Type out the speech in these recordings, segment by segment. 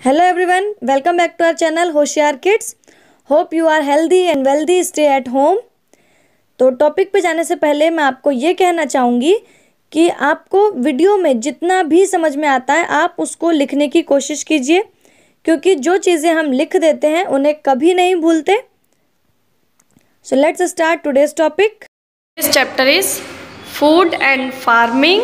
Hello everyone, welcome back to our channel होशियार kids. Hope you are healthy and wealthy, stay at home. तो topic पे जाने से पहले मैं आपको ये कहना चाहूँगी कि आपको वीडियो में जितना भी समझ में आता है आप उसको लिखने की कोशिश कीजिए, क्योंकि जो चीज़ें हम लिख देते हैं उन्हें कभी नहीं भूलते। So let's start today's topic. This chapter is food and farming.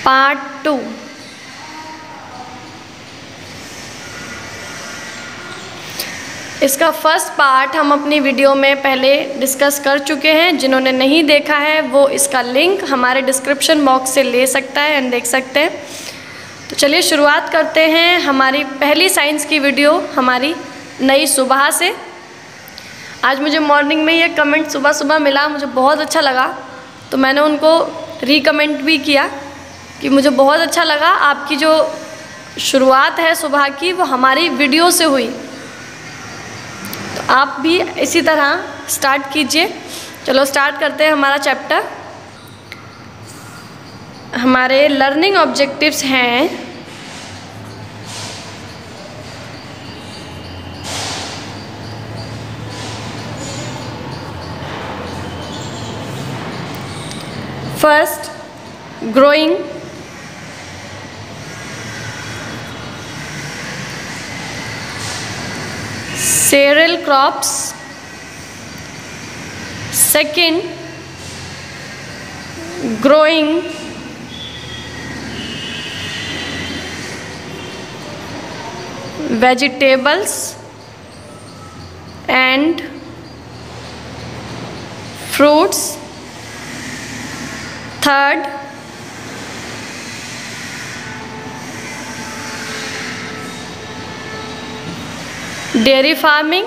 Part 2। इसका फर्स्ट पार्ट हम अपनी वीडियो में पहले डिस्कस कर चुके हैं। जिन्होंने नहीं देखा है वो इसका लिंक हमारे डिस्क्रिप्शन बॉक्स से ले सकता है एंड देख सकते हैं। तो चलिए शुरुआत करते हैं हमारी पहली साइंस की वीडियो हमारी नई सुबह से। आज मुझे मॉर्निंग में ये कमेंट सुबह सुबह मिला, मुझे बहुत अच्छा लगा, तो मैंने उनको रिकमेंट भी किया कि मुझे बहुत अच्छा लगा आपकी जो शुरुआत है सुबह की वो हमारी वीडियो से हुई, तो आप भी इसी तरह स्टार्ट कीजिए। चलो स्टार्ट करते हैं हमारा चैप्टर। हमारे लर्निंग ऑब्जेक्टिव्स हैं first growing, cereal crops, second growing vegetables and fruits, third dairy farming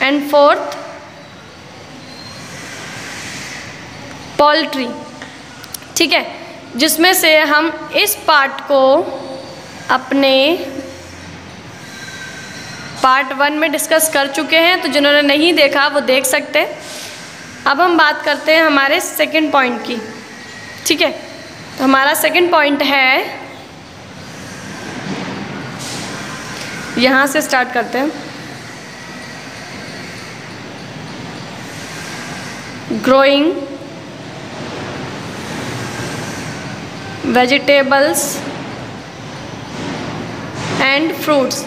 and fourth poultry. ठीक है, जिसमें से हम इस पार्ट को अपने पार्ट 1 में डिस्कस कर चुके हैं, तो जिन्होंने नहीं देखा वो देख सकते हैं। अब हम बात करते हैं हमारे सेकंड पॉइंट की। ठीक है, तो हमारा सेकंड पॉइंट है, यहाँ से स्टार्ट करते हैं। ग्रोइंग वेजिटेबल्स एंड फ्रूट्स,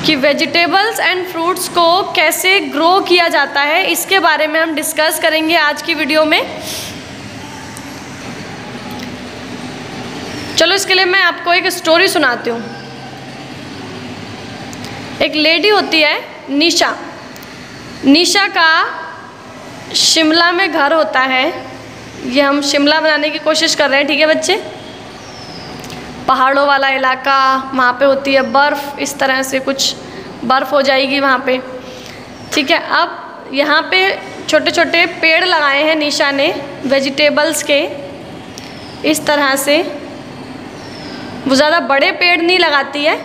कि वेजिटेबल्स एंड फ्रूट्स को कैसे ग्रो किया जाता है इसके बारे में हम डिस्कस करेंगे आज की वीडियो में। चलो इसके लिए मैं आपको एक स्टोरी सुनाती हूँ। एक लेडी होती है निशा। निशा का शिमला में घर होता है। ये हम शिमला बनाने की कोशिश कर रहे हैं, ठीक है बच्चे। पहाड़ों वाला इलाका, वहाँ पे होती है बर्फ़, इस तरह से कुछ बर्फ़ हो जाएगी वहाँ पे। ठीक है, अब यहाँ पे छोटे छोटे पेड़ लगाए हैं निशा ने वेजिटेबल्स के, इस तरह से। वो ज़्यादा बड़े पेड़ नहीं लगाती है,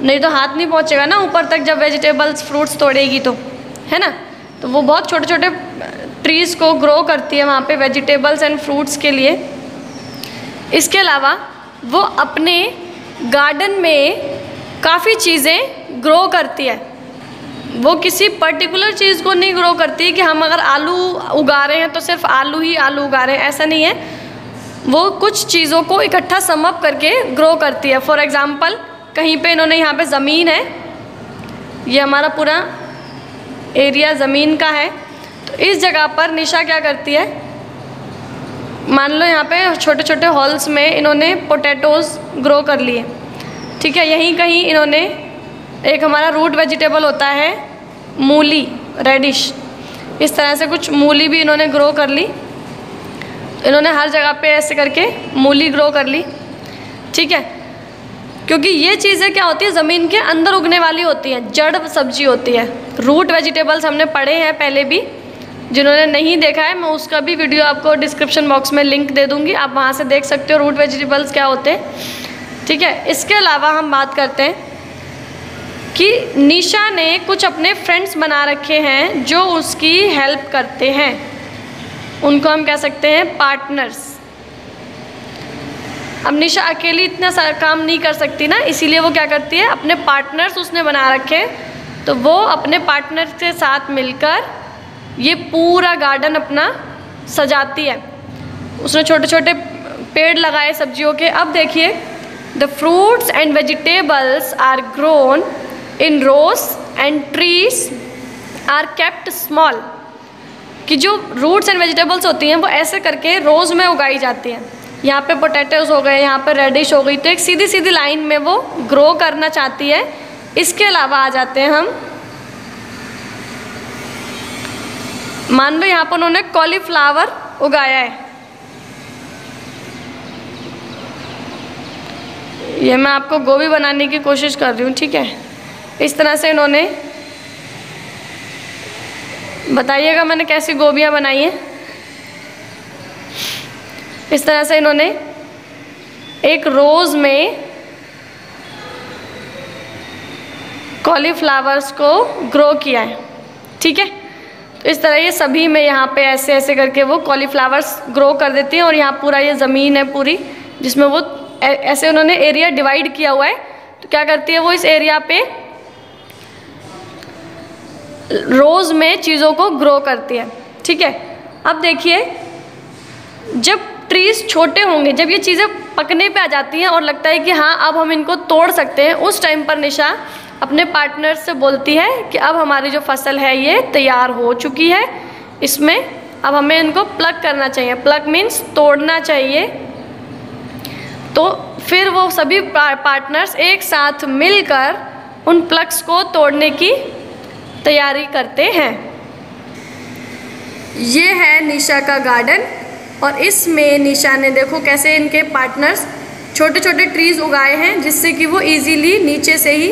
नहीं तो हाथ नहीं पहुँचेगा ना ऊपर तक जब वेजिटेबल्स फ्रूट्स तोड़ेगी तो, है ना। तो वो बहुत छोटे छोटे ट्रीज़ को ग्रो करती है वहाँ पे वेजिटेबल्स एंड फ्रूट्स के लिए। इसके अलावा वो अपने गार्डन में काफ़ी चीज़ें ग्रो करती है। वो किसी पर्टिकुलर चीज़ को नहीं ग्रो करती कि हम अगर आलू उगा रहे हैं तो सिर्फ आलू ही आलू उगा रहे हैं, ऐसा नहीं है। वो कुछ चीज़ों को इकट्ठा समअप करके ग्रो करती है। फॉर एग्ज़ाम्पल, कहीं पे इन्होंने यहाँ पे ज़मीन है, ये हमारा पूरा एरिया ज़मीन का है, तो इस जगह पर निशा क्या करती है, मान लो यहाँ पे छोटे छोटे हॉल्स में इन्होंने पोटैटोज़ ग्रो कर लिए। ठीक है, यहीं कहीं इन्होंने एक हमारा रूट वेजिटेबल होता है मूली, रेडिश, इस तरह से कुछ मूली भी इन्होंने ग्रो कर ली। इन्होंने हर जगह पे ऐसे करके मूली ग्रो कर ली। ठीक है, क्योंकि ये चीज़ें क्या होती है, ज़मीन के अंदर उगने वाली होती हैं, जड़ सब्जी होती है। रूट वेजिटेबल्स हमने पढ़े हैं पहले भी, जिन्होंने नहीं देखा है मैं उसका भी वीडियो आपको डिस्क्रिप्शन बॉक्स में लिंक दे दूँगी, आप वहाँ से देख सकते हो रूट वेजिटेबल्स क्या होते हैं। ठीक है, इसके अलावा हम बात करते हैं कि निशा ने कुछ अपने फ्रेंड्स बना रखे हैं जो उसकी हेल्प करते हैं। उनको हम कह सकते हैं पार्टनर्स। अब निशा अकेली इतना सारा काम नहीं कर सकती ना, इसीलिए वो क्या करती है, अपने पार्टनर्स उसने बना रखे, तो वो अपने पार्टनर्स के साथ मिलकर ये पूरा गार्डन अपना सजाती है। उसने छोटे छोटे पेड़ लगाए सब्जियों के। अब देखिए, the fruits and vegetables are grown in rows and trees are kept small, कि जो रूट्स एंड वेजिटेबल्स होती हैं वो ऐसे करके रोज़ में उगाई जाती हैं। यहाँ पे पोटैटोज हो गए, यहाँ पे रेडिश हो गई, तो एक सीधी सीधी लाइन में वो ग्रो करना चाहती है। इसके अलावा आ जाते हैं हम, मान लो यहाँ पर उन्होंने कॉलीफ्लावर उगाया है, ये मैं आपको गोभी बनाने की कोशिश कर रही हूँ, ठीक है। इस तरह से इन्होंने, बताइएगा मैंने कैसी गोभियाँ बनाई हैं। इस तरह से इन्होंने एक रोज़ में कॉलीफ्लावर्स को ग्रो किया है, ठीक है। तो इस तरह ये सभी में यहाँ पे ऐसे ऐसे करके वो कॉलीफ्लावर्स ग्रो कर देती हैं। और यहाँ पूरा ये ज़मीन है पूरी, जिसमें वो ऐसे उन्होंने एरिया डिवाइड किया हुआ है। तो क्या करती है वो, इस एरिया पे रोज़ में चीज़ों को ग्रो करती है, ठीक है। अब देखिए, जब ट्रीज़ छोटे होंगे, जब ये चीज़ें पकने पे आ जाती हैं और लगता है कि हाँ अब हम इनको तोड़ सकते हैं, उस टाइम पर निशा अपने पार्टनर से बोलती है कि अब हमारी जो फसल है ये तैयार हो चुकी है, इसमें अब हमें इनको प्लग करना चाहिए। प्लग मीन्स तोड़ना चाहिए। तो फिर वो सभी पार्टनर्स एक साथ मिलकर उन प्लग्स को तोड़ने की तैयारी करते हैं। ये है निशा का गार्डन, और इसमें निशा ने देखो कैसे इनके पार्टनर्स छोटे छोटे ट्रीज़ उगाए हैं, जिससे कि वो इजीली नीचे से ही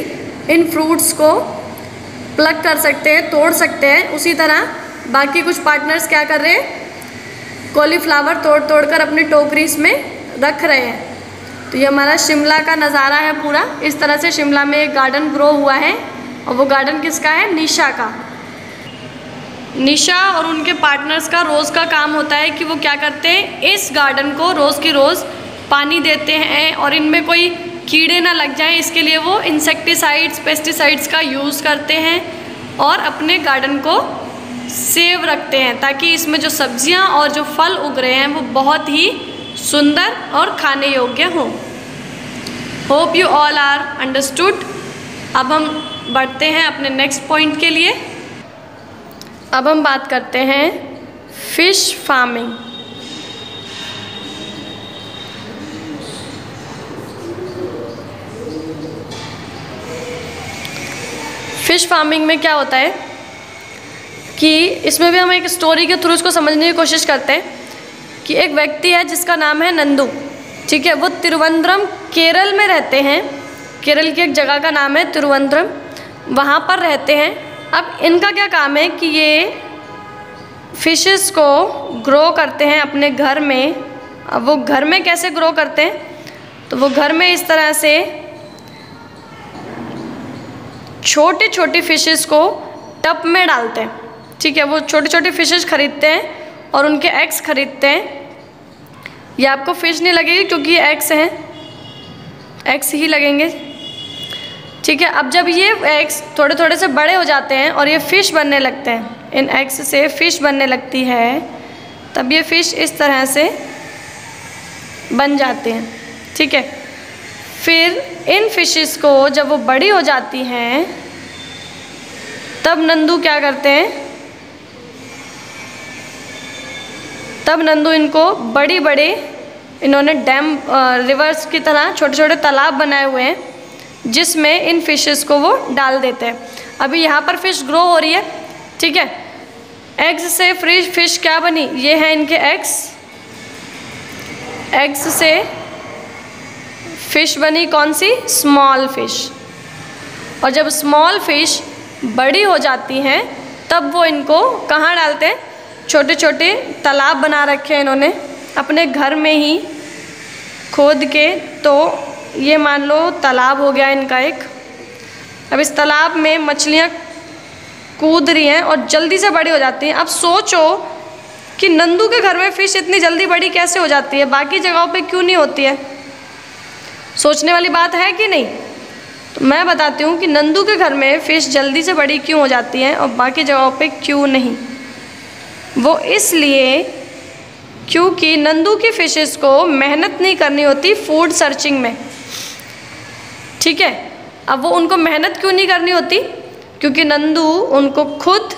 इन फ्रूट्स को प्लग कर सकते हैं, तोड़ सकते हैं। उसी तरह बाकी कुछ पार्टनर्स क्या कर रहे हैं, कॉलीफ्लावर तोड़ तोड़ कर अपनी टोकरीज में रख रहे हैं। तो ये हमारा शिमला का नज़ारा है पूरा। इस तरह से शिमला में एक गार्डन ग्रो हुआ है, और वो गार्डन किसका है, निशा का। निशा और उनके पार्टनर्स का रोज़ का काम होता है कि वो क्या करते हैं, इस गार्डन को रोज़ की रोज़ पानी देते हैं, और इनमें कोई कीड़े ना लग जाएं, इसके लिए वो इंसेक्टिसाइड्स, पेस्टिसाइड्स का यूज़ करते हैं, और अपने गार्डन को सेव रखते हैं, ताकि इसमें जो सब्जियां और जो फल उग रहे हैं वो बहुत ही सुंदर और खाने योग्य हों। Hope you all are understood. अब हम बढ़ते हैं अपने नेक्स्ट पॉइंट के लिए। अब हम बात करते हैं फिश फार्मिंग। फिश फार्मिंग में क्या होता है कि इसमें भी हम एक स्टोरी के थ्रू इसको समझने की कोशिश करते हैं कि एक व्यक्ति है जिसका नाम है नंदू, ठीक है। वो तिरुवनंतपुरम केरल में रहते हैं। केरल की एक जगह का नाम है तिरुवनंतपुरम, वहाँ पर रहते हैं। अब इनका क्या काम है कि ये फिशेस को ग्रो करते हैं अपने घर में। अब वो घर में कैसे ग्रो करते हैं, तो वो घर में इस तरह से छोटी छोटी फिशेस को टब में डालते हैं, ठीक है। वो छोटी छोटी फिशेस खरीदते हैं और उनके एग्स खरीदते हैं। ये आपको फ़िश नहीं लगेगी क्योंकि ये एग्स हैं, एग्स ही लगेंगे, ठीक है। अब जब ये एग्स थोड़े थोड़े से बड़े हो जाते हैं और ये फ़िश बनने लगते हैं, इन एग्स से फ़िश बनने लगती है, तब ये फ़िश इस तरह से बन जाते हैं, ठीक है। फिर इन फिशेस को जब वो बड़ी हो जाती हैं, तब नंदू क्या करते हैं, तब नंदू इनको बड़ी बड़े, इन्होंने डैम रिवर्स की तरह छोटे छोटे तालाब बनाए हुए हैं, जिसमें इन फिशेस को वो डाल देते हैं। अभी यहाँ पर फ़िश ग्रो हो रही है, ठीक है। एग्स से फ़िश क्या बनी, ये है इनके एग्स। एग्स से फ़िश बनी कौन सी, स्मॉल फ़िश। और जब स्मॉल फ़िश बड़ी हो जाती हैं, तब वो इनको कहाँ डालते हैं, छोटे छोटे तालाब बना रखे हैं इन्होंने अपने घर में ही खोद के। तो ये मान लो तालाब हो गया इनका एक। अब इस तालाब में मछलियाँ कूद रही हैं और जल्दी से बड़ी हो जाती हैं। अब सोचो कि नंदू के घर में फ़िश इतनी जल्दी बड़ी कैसे हो जाती है, बाकी जगहों पे क्यों नहीं होती है। सोचने वाली बात है कि नहीं। तो मैं बताती हूँ कि नंदू के घर में फ़िश जल्दी से बड़ी क्यों हो जाती है और बाकी जगहों पे क्यों नहीं। वो इसलिए क्योंकि नंदू की फ़िशेस को मेहनत नहीं करनी होती फूड सर्चिंग में, ठीक है। अब वो उनको मेहनत क्यों नहीं करनी होती, क्योंकि नंदू उनको खुद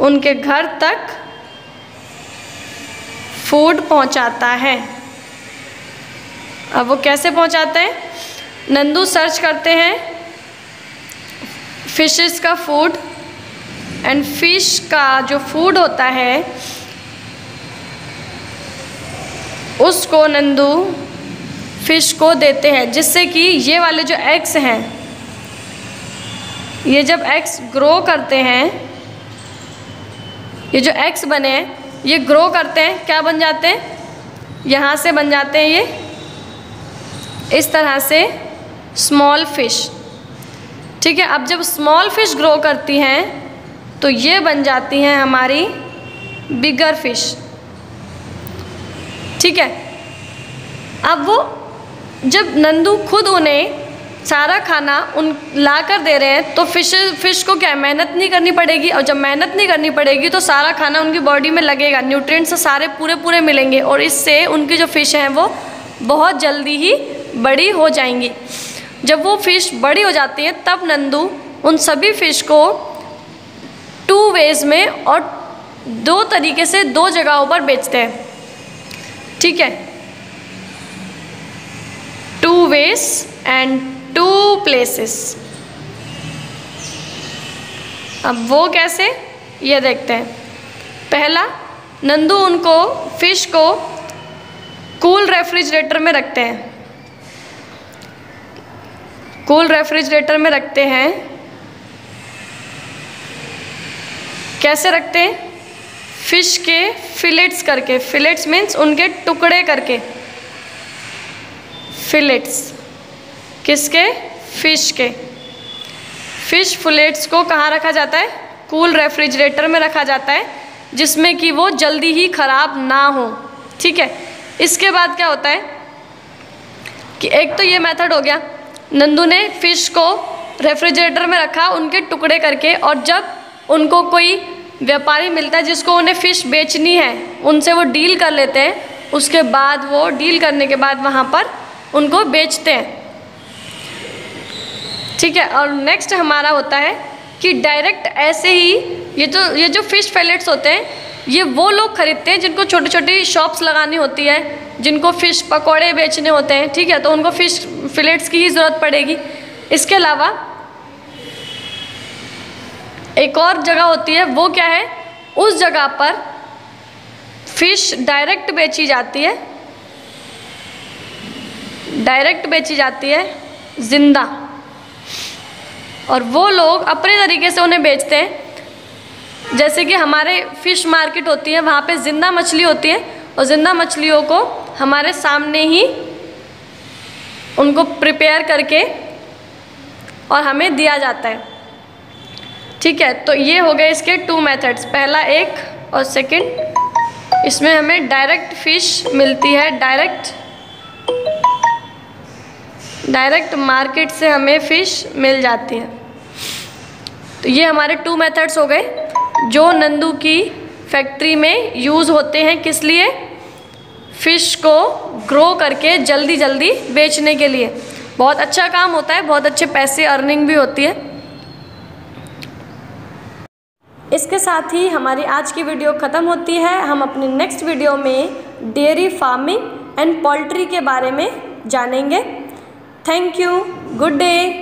उनके घर तक फूड पहुंचाता है। अब वो कैसे पहुंचाते हैं, नंदू सर्च करते हैं फिशेस का फूड, एंड फिश का जो फूड होता है उसको नंदू फिश को देते हैं, जिससे कि ये वाले जो एग्स हैं, ये जब एग्स ग्रो करते हैं, ये जो एग्स बने हैं ये ग्रो करते हैं, क्या बन जाते हैं, यहाँ से बन जाते हैं ये इस तरह से स्मॉल फिश, ठीक है। अब जब स्मॉल फिश ग्रो करती हैं तो ये बन जाती हैं हमारी बिगर फिश, ठीक है। अब वो जब नंदू खुद उन्हें सारा खाना ला कर दे रहे हैं तो फिश को क्या मेहनत नहीं करनी पड़ेगी, और जब मेहनत नहीं करनी पड़ेगी तो सारा खाना उनकी बॉडी में लगेगा, न्यूट्रिएंट्स सारे पूरे मिलेंगे और इससे उनकी जो फ़िश हैं वो बहुत जल्दी ही बड़ी हो जाएंगी। जब वो फ़िश बड़ी हो जाती है तब नंदू उन सभी फ़िश को 2 वेज़ में और 2 तरीके से 2 जगहों पर बेचते हैं, ठीक है। 2 ways and 2 places। अब वो कैसे, ये देखते हैं। पहला, नंदू उनको फिश को कूल रेफ्रिजरेटर में रखते हैं, कूल रेफ्रिजरेटर में रखते हैं। कैसे रखते हैं, फिश के फिलेट्स करके, फिलेट्स मीन्स उनके टुकड़े करके, फिलेट्स किसके, फिश के। फिश फिलेट्स को कहाँ रखा जाता है, कूल रेफ्रिजरेटर में रखा जाता है, जिसमें कि वो जल्दी ही ख़राब ना हो, ठीक है। इसके बाद क्या होता है कि एक तो ये मेथड हो गया, नंदू ने फ़िश को रेफ्रिजरेटर में रखा उनके टुकड़े करके, और जब उनको कोई व्यापारी मिलता है जिसको उन्हें फ़िश बेचनी है, उनसे वो डील कर लेते हैं, उसके बाद वो डील करने के बाद वहाँ पर उनको बेचते हैं, ठीक है। और नेक्स्ट हमारा होता है कि डायरेक्ट ऐसे ही ये जो फ़िश फिलेट्स होते हैं ये वो लोग खरीदते हैं जिनको छोटी छोटी शॉप्स लगानी होती है, जिनको फ़िश पकौड़े बेचने होते हैं, ठीक है, तो उनको फ़िश फिलेट्स की ही ज़रूरत पड़ेगी। इसके अलावा एक और जगह होती है, वो क्या है, उस जगह पर फ़िश डायरेक्ट बेची जाती है, डायरेक्ट बेची जाती है ज़िंदा, और वो लोग अपने तरीके से उन्हें बेचते हैं। जैसे कि हमारे फ़िश मार्केट होती है, वहाँ पे ज़िंदा मछली होती है, और ज़िंदा मछलियों को हमारे सामने ही उनको प्रिपेयर करके और हमें दिया जाता है, ठीक है। तो ये हो गए इसके 2 मेथड्स, पहला एक और सेकंड। इसमें हमें डायरेक्ट फ़िश मिलती है, डायरेक्ट मार्केट से हमें फ़िश मिल जाती है। तो ये हमारे 2 मेथड्स हो गए जो नंदू की फैक्ट्री में यूज़ होते हैं, किस लिए, फ़िश को ग्रो करके जल्दी जल्दी बेचने के लिए। बहुत अच्छा काम होता है, बहुत अच्छे पैसे अर्निंग भी होती है। इसके साथ ही हमारी आज की वीडियो ख़त्म होती है। हम अपनी नेक्स्ट वीडियो में डेयरी फार्मिंग एंड पोल्ट्री के बारे में जानेंगे। Thank you, good day.